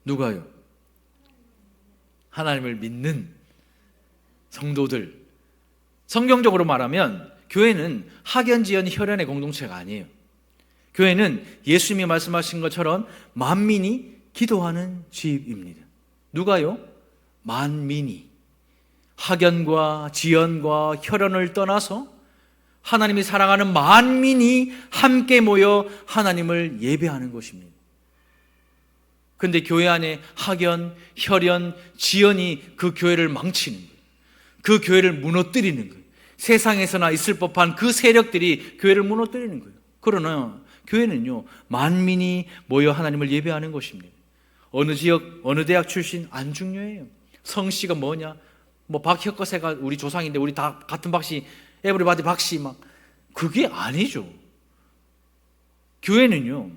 누가요? 하나님을 믿는 성도들. 성경적으로 말하면 교회는 학연지연 혈연의 공동체가 아니에요. 교회는 예수님이 말씀하신 것처럼 만민이 기도하는 집입니다. 누가요? 만민이. 학연과 지연과 혈연을 떠나서 하나님이 사랑하는 만민이 함께 모여 하나님을 예배하는 것입니다. 그런데 교회 안에 학연, 혈연, 지연이 그 교회를 망치는 거예요. 그 교회를 무너뜨리는 거예요. 세상에서나 있을 법한 그 세력들이 교회를 무너뜨리는 거예요. 그러나 교회는요, 만민이 모여 하나님을 예배하는 것입니다. 어느 지역, 어느 대학 출신 안 중요해요. 성씨가 뭐냐? 뭐 박혁거세가 우리 조상인데 우리 다 같은 박씨, 에브리바디 박씨 막, 그게 아니죠. 교회는요,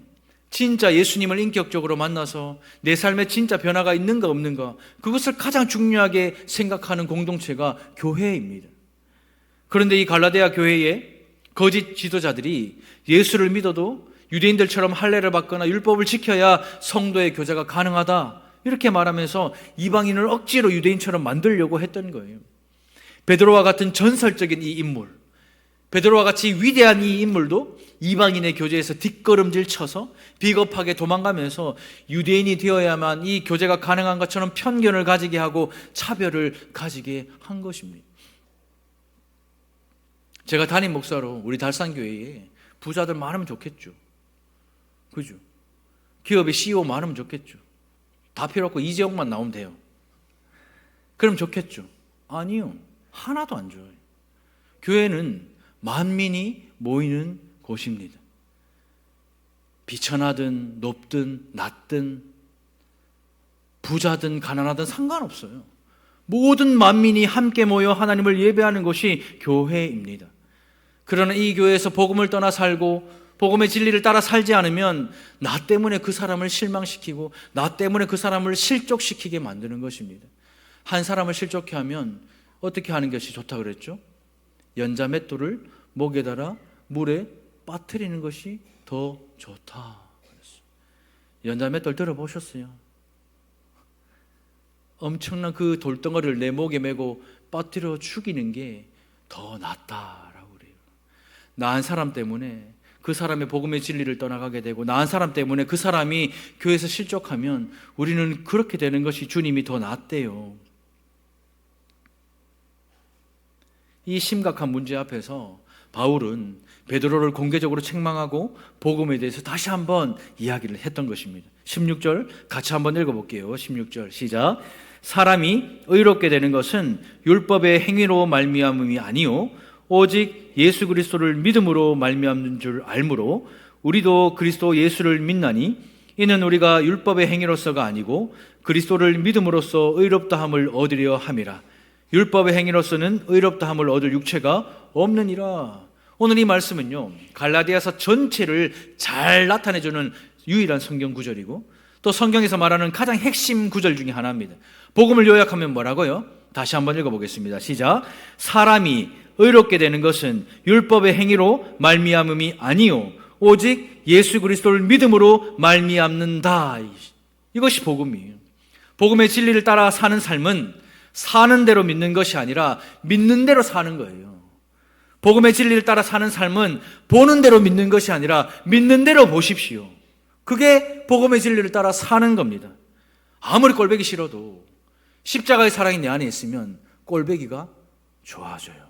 진짜 예수님을 인격적으로 만나서 내 삶에 진짜 변화가 있는가 없는가, 그것을 가장 중요하게 생각하는 공동체가 교회입니다. 그런데 이 갈라디아 교회의 거짓 지도자들이 예수를 믿어도 유대인들처럼 할례를 받거나 율법을 지켜야 성도의 교제가 가능하다, 이렇게 말하면서 이방인을 억지로 유대인처럼 만들려고 했던 거예요. 베드로와 같은 전설적인 이 인물, 베드로와 같이 위대한 이 인물도 이방인의 교제에서 뒷걸음질 쳐서 비겁하게 도망가면서 유대인이 되어야만 이 교제가 가능한 것처럼 편견을 가지게 하고 차별을 가지게 한 것입니다. 제가 담임 목사로 우리 달산교회에 부자들 많으면 좋겠죠. 그죠? 기업의 CEO 많으면 좋겠죠. 다 필요 없고 이재용만 나오면 돼요. 그럼 좋겠죠. 아니요. 하나도 안 좋아요. 교회는 만민이 모이는 곳입니다. 비천하든 높든 낮든 부자든 가난하든 상관없어요. 모든 만민이 함께 모여 하나님을 예배하는 곳이 교회입니다. 그러나 이 교회에서 복음을 떠나 살고 복음의 진리를 따라 살지 않으면 나 때문에 그 사람을 실망시키고 나 때문에 그 사람을 실족시키게 만드는 것입니다. 한 사람을 실족해 하면 어떻게 하는 것이 좋다 그랬죠? 연자 맷돌을 목에 달아 물에 빠뜨리는 것이 더 좋다 그랬어요. 연자 맷돌 들어보셨어요? 엄청난 그 돌덩어리를 내 목에 메고 빠뜨려 죽이는 게 더 낫다라고 그래요. 나 한 사람 때문에 그 사람의 복음의 진리를 떠나가게 되고 나 한 사람 때문에 그 사람이 교회에서 실족하면 우리는 그렇게 되는 것이 주님이 더 낫대요. 이 심각한 문제 앞에서 바울은 베드로를 공개적으로 책망하고 복음에 대해서 다시 한번 이야기를 했던 것입니다. 16절 같이 한번 읽어볼게요. 16절 시작. 사람이 의롭게 되는 것은 율법의 행위로 말미암음이 아니요 오직 예수 그리스도를 믿음으로 말미암는 줄 알므로 우리도 그리스도 예수를 믿나니 이는 우리가 율법의 행위로서가 아니고 그리스도를 믿음으로써 의롭다함을 얻으려 함이라. 율법의 행위로서는 의롭다함을 얻을 육체가 없느니라. 오늘 이 말씀은요 갈라디아서 전체를 잘 나타내주는 유일한 성경 구절이고 또 성경에서 말하는 가장 핵심 구절 중에 하나입니다. 복음을 요약하면 뭐라고요? 다시 한번 읽어보겠습니다. 시작. 사람이 의롭게 되는 것은 율법의 행위로 말미암음이 아니요 오직 예수 그리스도를 믿음으로 말미암는다. 이것이 복음이에요. 복음의 진리를 따라 사는 삶은 사는 대로 믿는 것이 아니라 믿는 대로 사는 거예요. 복음의 진리를 따라 사는 삶은 보는 대로 믿는 것이 아니라 믿는 대로 보십시오. 그게 복음의 진리를 따라 사는 겁니다. 아무리 꼴보기 싫어도 십자가의 사랑이 내 안에 있으면 꼴보기가 좋아져요.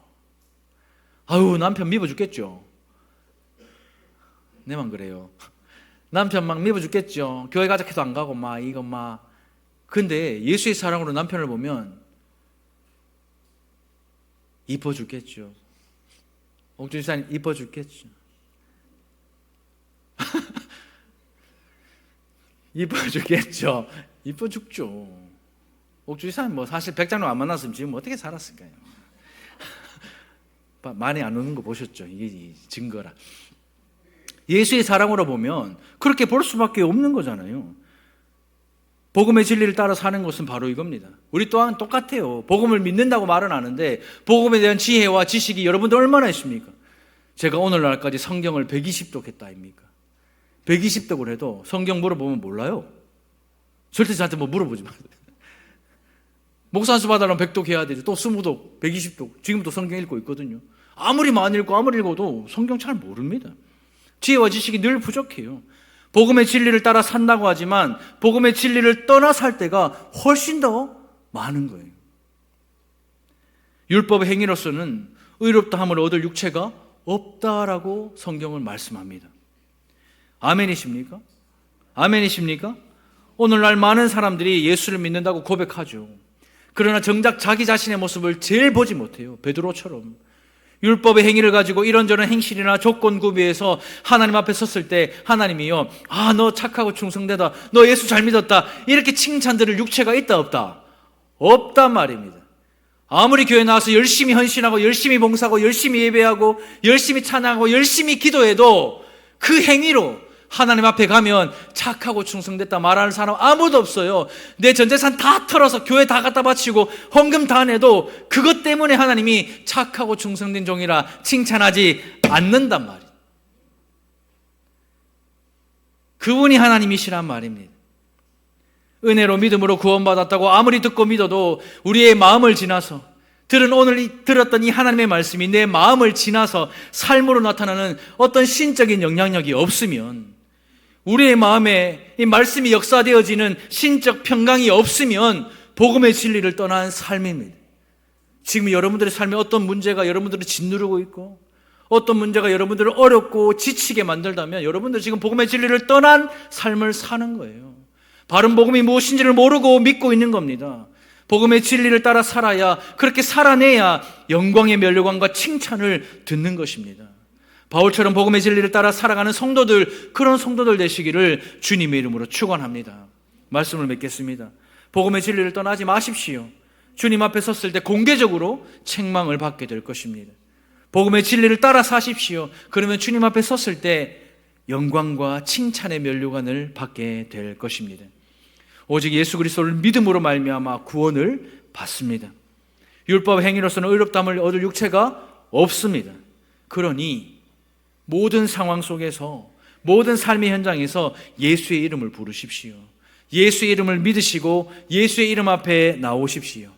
아유 남편 미워 죽겠죠. 내만 그래요. 남편 막 미워 죽겠죠. 교회 가자 해도 안 가고 막 이거 막. 근데 예수의 사랑으로 남편을 보면 이뻐 죽겠죠. 옥주 지사님 이뻐 죽겠죠. 이뻐 죽겠죠. 이뻐 죽죠. 옥주 지사님 뭐 사실 백장로 안 만났으면 지금 어떻게 살았을까요? 많이 안 우는 거 보셨죠? 이게 증거라. 예수의 사랑으로 보면 그렇게 볼 수밖에 없는 거잖아요. 복음의 진리를 따라 사는 것은 바로 이겁니다. 우리 또한 똑같아요. 복음을 믿는다고 말은 하는데 복음에 대한 지혜와 지식이 여러분들 얼마나 있습니까? 제가 오늘날까지 성경을 120독 했다 아닙니까? 120독을 해도 성경 물어보면 몰라요. 절대 저한테 뭐 물어보지 마세요. 목사 안수 받으려면 100독 해야 되죠. 또 20독, 120독. 지금도 성경 읽고 있거든요. 아무리 많이 읽고 아무리 읽어도 성경 잘 모릅니다. 지혜와 지식이 늘 부족해요. 복음의 진리를 따라 산다고 하지만 복음의 진리를 떠나 살 때가 훨씬 더 많은 거예요. 율법의 행위로서는 의롭다함을 얻을 육체가 없다라고 성경은 말씀합니다. 아멘이십니까? 아멘이십니까? 오늘날 많은 사람들이 예수를 믿는다고 고백하죠. 그러나 정작 자기 자신의 모습을 제일 보지 못해요. 베드로처럼 율법의 행위를 가지고 이런저런 행실이나 조건 구비해서 하나님 앞에 섰을 때 하나님이요, 아, 너 착하고 충성되다, 너 예수 잘 믿었다, 이렇게 칭찬 들을 육체가 있다 없다? 없단 말입니다. 아무리 교회 나와서 열심히 헌신하고 열심히 봉사하고 열심히 예배하고 열심히 찬양하고 열심히 기도해도 그 행위로 하나님 앞에 가면 착하고 충성됐다 말하는 사람 아무도 없어요. 내 전 재산 다 털어서 교회 다 갖다 바치고 헌금 다 내도 그것 때문에 하나님이 착하고 충성된 종이라 칭찬하지 않는단 말이에요. 그분이 하나님이시란 말입니다. 은혜로 믿음으로 구원받았다고 아무리 듣고 믿어도 우리의 마음을 지나서 오늘 들었던 이 하나님의 말씀이 내 마음을 지나서 삶으로 나타나는 어떤 신적인 영향력이 없으면, 우리의 마음에 이 말씀이 역사되어지는 신적 평강이 없으면 복음의 진리를 떠난 삶입니다. 지금 여러분들의 삶에 어떤 문제가 여러분들을 짓누르고 있고 어떤 문제가 여러분들을 어렵고 지치게 만들다면 여러분들 지금 복음의 진리를 떠난 삶을 사는 거예요. 바른 복음이 무엇인지를 모르고 믿고 있는 겁니다. 복음의 진리를 따라 살아야, 그렇게 살아내야 영광의 면류관과 칭찬을 듣는 것입니다. 바울처럼 복음의 진리를 따라 살아가는 성도들, 그런 성도들 되시기를 주님의 이름으로 축원합니다. 말씀을 맺겠습니다. 복음의 진리를 떠나지 마십시오. 주님 앞에 섰을 때 공개적으로 책망을 받게 될 것입니다. 복음의 진리를 따라 사십시오. 그러면 주님 앞에 섰을 때 영광과 칭찬의 면류관을 받게 될 것입니다. 오직 예수 그리스도를 믿음으로 말미암아 구원을 받습니다. 율법 행위로서는 의롭다함을 얻을 육체가 없습니다. 그러니 모든 상황 속에서, 모든 삶의 현장에서 예수의 이름을 부르십시오. 예수의 이름을 믿으시고 예수의 이름 앞에 나오십시오.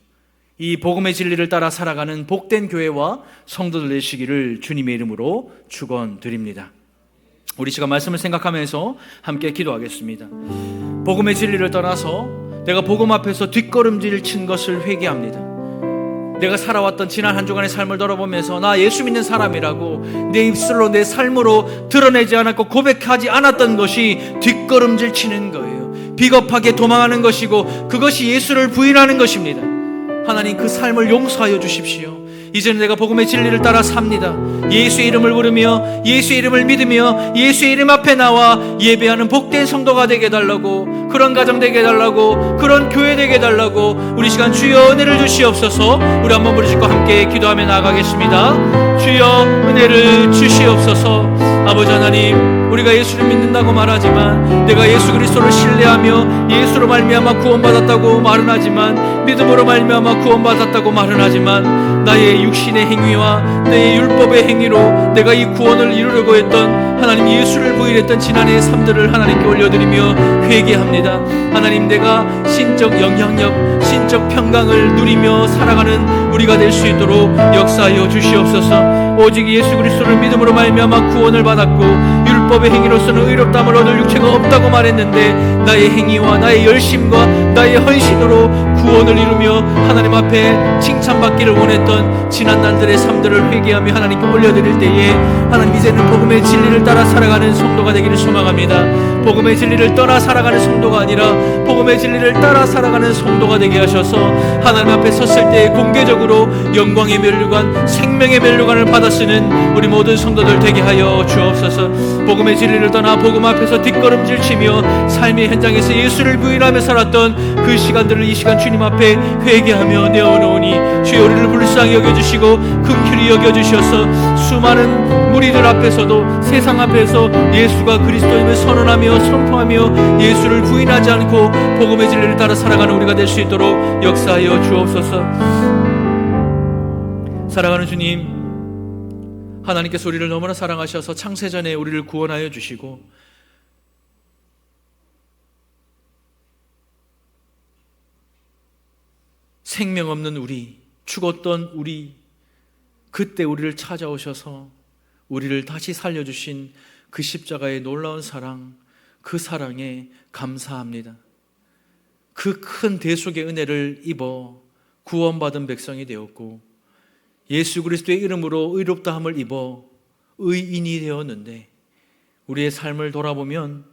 이 복음의 진리를 따라 살아가는 복된 교회와 성도들 되시기를 주님의 이름으로 축원드립니다. 우리 시간 말씀을 생각하면서 함께 기도하겠습니다. 복음의 진리를 떠나서 내가 복음 앞에서 뒷걸음질 친 것을 회개합니다. 내가 살아왔던 지난 한 주간의 삶을 돌아보면서 나 예수 믿는 사람이라고 내 입술로, 내 삶으로 드러내지 않았고 고백하지 않았던 것이 뒷걸음질 치는 거예요. 비겁하게 도망하는 것이고 그것이 예수를 부인하는 것입니다. 하나님, 그 삶을 용서하여 주십시오. 이제는 내가 복음의 진리를 따라 삽니다. 예수의 이름을 부르며 예수의 이름을 믿으며 예수의 이름 앞에 나와 예배하는 복된 성도가 되게 해달라고, 그런 가정 되게 해달라고, 그런 교회 되게 해달라고 우리 시간 주여 은혜를 주시옵소서. 우리 한번 부르시고 함께 기도하며 나아가겠습니다. 주여 은혜를 주시옵소서. 아버지 하나님, 우리가 예수를 믿는다고 말하지만, 내가 예수 그리스도를 신뢰하며 예수로 말미암아 구원받았다고 말은 하지만, 믿음으로 말미암아 구원받았다고 말은 하지만, 나의 육신의 행위와 내 율법의 행위로 내가 이 구원을 이루려고 했던, 하나님 예수를 부인했던 지난해의 삶들을 하나님께 올려드리며 회개합니다. 하나님, 내가 신적 영향력, 신적 평강을 누리며 살아가는 우리가 될 수 있도록 역사하여 주시옵소서. 오직 예수 그리스도를 믿음으로 말미암아 구원을 받았고 율법의 행위로서는 의롭다함을 얻을 육체가 없다고 말했는데, 나의 행위와 나의 열심과 나의 헌신으로 구원을 이루며 하나님 앞에 칭찬받기를 원했던 지난 날들의 삶들을 회개하며 하나님께 올려드릴 때에, 하나님 이제는 복음의 진리를 따라 살아가는 성도가 되기를 소망합니다. 복음의 진리를 떠나 살아가는 성도가 아니라 복음의 진리를 따라 살아가는 성도가 되게 하셔서 하나님 앞에 섰을 때 공개적으로 영광의 면류관, 생명의 면류관을 받아 쓰는 우리 모든 성도들 되게 하여 주옵소서. 복음의 진리를 떠나 복음 앞에서 뒷걸음질 치며 삶의 현장에서 예수를 부인하며 살았던 그 시간들을 이 시간 주님 앞에 회개하며 내어놓으니, 주여 우리를 불쌍히 여겨주시고 긍휼히 여겨주셔서 수많은 무리들 앞에서도, 세상 앞에서 예수가 그리스도임을 선언하며 선포하며 예수를 부인하지 않고 복음의 진리를 따라 살아가는 우리가 될 수 있도록 역사하여 주옵소서. 사랑하는 주님, 하나님께서 우리를 너무나 사랑하셔서 창세전에 우리를 구원하여 주시고 생명 없는 우리, 죽었던 우리, 그때 우리를 찾아오셔서 우리를 다시 살려주신 그 십자가의 놀라운 사랑, 그 사랑에 감사합니다. 그 큰 대속의 은혜를 입어 구원받은 백성이 되었고 예수 그리스도의 이름으로 의롭다함을 입어 의인이 되었는데, 우리의 삶을 돌아보면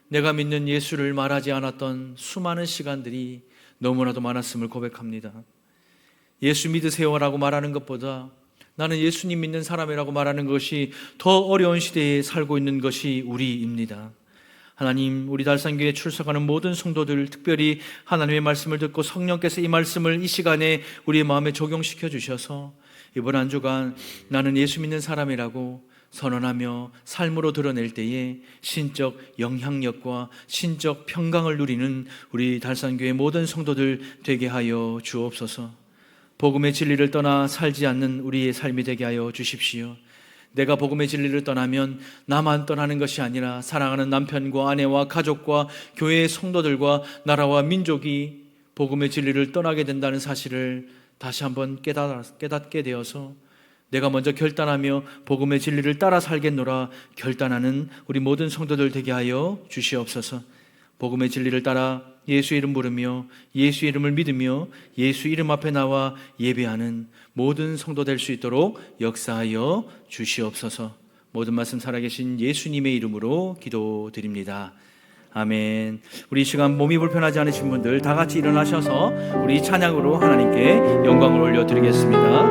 내가 믿는 예수를 말하지 않았던 수많은 시간들이 너무나도 많았음을 고백합니다. 예수 믿으세요라고 말하는 것보다 나는 예수님 믿는 사람이라고 말하는 것이 더 어려운 시대에 살고 있는 것이 우리입니다. 하나님, 우리 달산교회에 출석하는 모든 성도들, 특별히 하나님의 말씀을 듣고 성령께서 이 말씀을 이 시간에 우리의 마음에 적용시켜 주셔서 이번 한 주간 나는 예수 믿는 사람이라고 선언하며 삶으로 드러낼 때에 신적 영향력과 신적 평강을 누리는 우리 달산교회 모든 성도들 되게 하여 주옵소서. 복음의 진리를 떠나 살지 않는 우리의 삶이 되게 하여 주십시오. 내가 복음의 진리를 떠나면 나만 떠나는 것이 아니라 사랑하는 남편과 아내와 가족과 교회의 성도들과 나라와 민족이 복음의 진리를 떠나게 된다는 사실을 다시 한번 깨닫게 되어서 내가 먼저 결단하며 복음의 진리를 따라 살겠노라 결단하는 우리 모든 성도들 되게 하여 주시옵소서. 복음의 진리를 따라 예수 이름 부르며 예수 이름을 믿으며 예수 이름 앞에 나와 예배하는 모든 성도 될 수 있도록 역사하여 주시옵소서. 모든 말씀 살아계신 예수님의 이름으로 기도드립니다. 아멘. 우리 이 시간 몸이 불편하지 않으신 분들 다 같이 일어나셔서 우리 찬양으로 하나님께 영광을 올려드리겠습니다.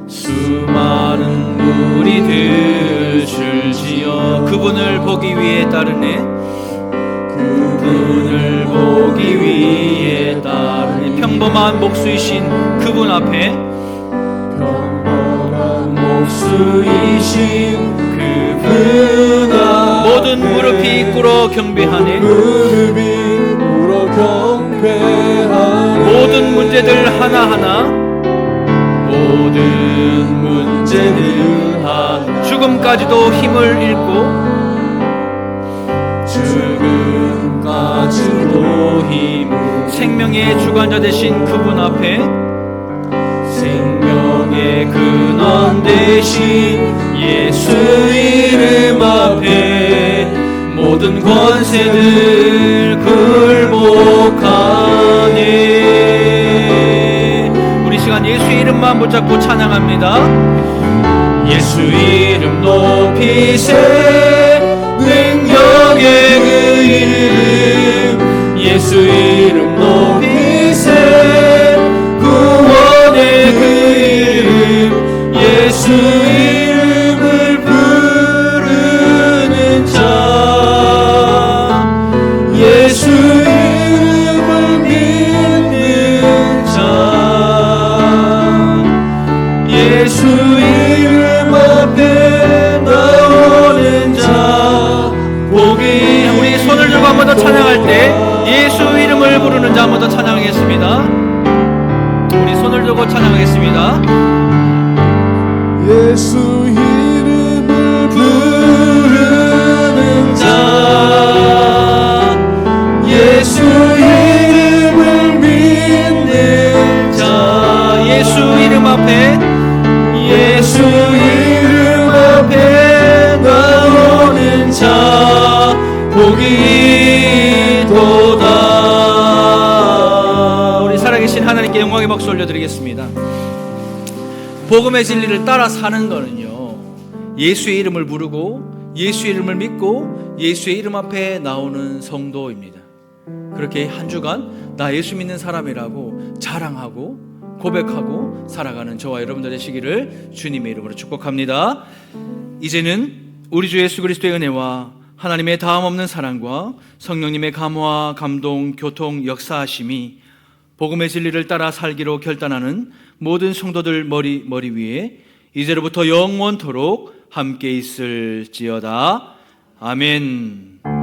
수많은 무리들 줄지어 그분을 보기 위해 따르네. 그분을 보기 위해 따르네. 평범한 목수이신 그분 앞에, 평범한 목수이신 그분 앞에 모든 무릎이 꿇어 경배하네. 무릎이 꿇어 경배하네. 모든 문제들 하나하나, 모든 문제들 하나, 죽음까지도 힘을 잃고, 죽음까지도 힘, 생명의 주관자 되신 그분 앞에, 생명의 근원 되신 예수 이름 앞에 모든 권세들 굴복하네. 시간 예수의 이름만 붙잡고 찬양합니다. 예수 이름 높이세. 능력의 그 이름, 예수 이름 높이세. 구원의 그 이름, 예수 이름을 부르는 자, 예수 이름을 믿는 자, 예수 이름 앞에 나오는 자 복이. 우리 손을 들고 한 번 더 찬양할 때 예수 이름을 부르는 자 한 번 더 찬양하겠습니다. 우리 손을 들고 찬양하겠습니다. 예수 이름을 부르는 자, 예수 이름을 믿는 자, 예수 이름 앞에, 예수 이름 앞에 나오는 자 복이 있도다. 우리 살아계신 하나님께 영광의 박수 올려드리겠습니다. 복음의 진리를 따라 사는 거는요, 예수의 이름을 부르고 예수의 이름을 믿고 예수의 이름 앞에 나오는 성도입니다. 그렇게 한 주간 나 예수 믿는 사람이라고 자랑하고 고백하고 살아가는 저와 여러분들 되시기를 주님의 이름으로 축복합니다. 이제는 우리 주 예수 그리스도의 은혜와 하나님의 다함없는 사랑과 성령님의 감화, 감동, 교통, 역사하심이 복음의 진리를 따라 살기로 결단하는 모든 성도들 머리 위에 이제로부터 영원토록 함께 있을지어다. 아멘.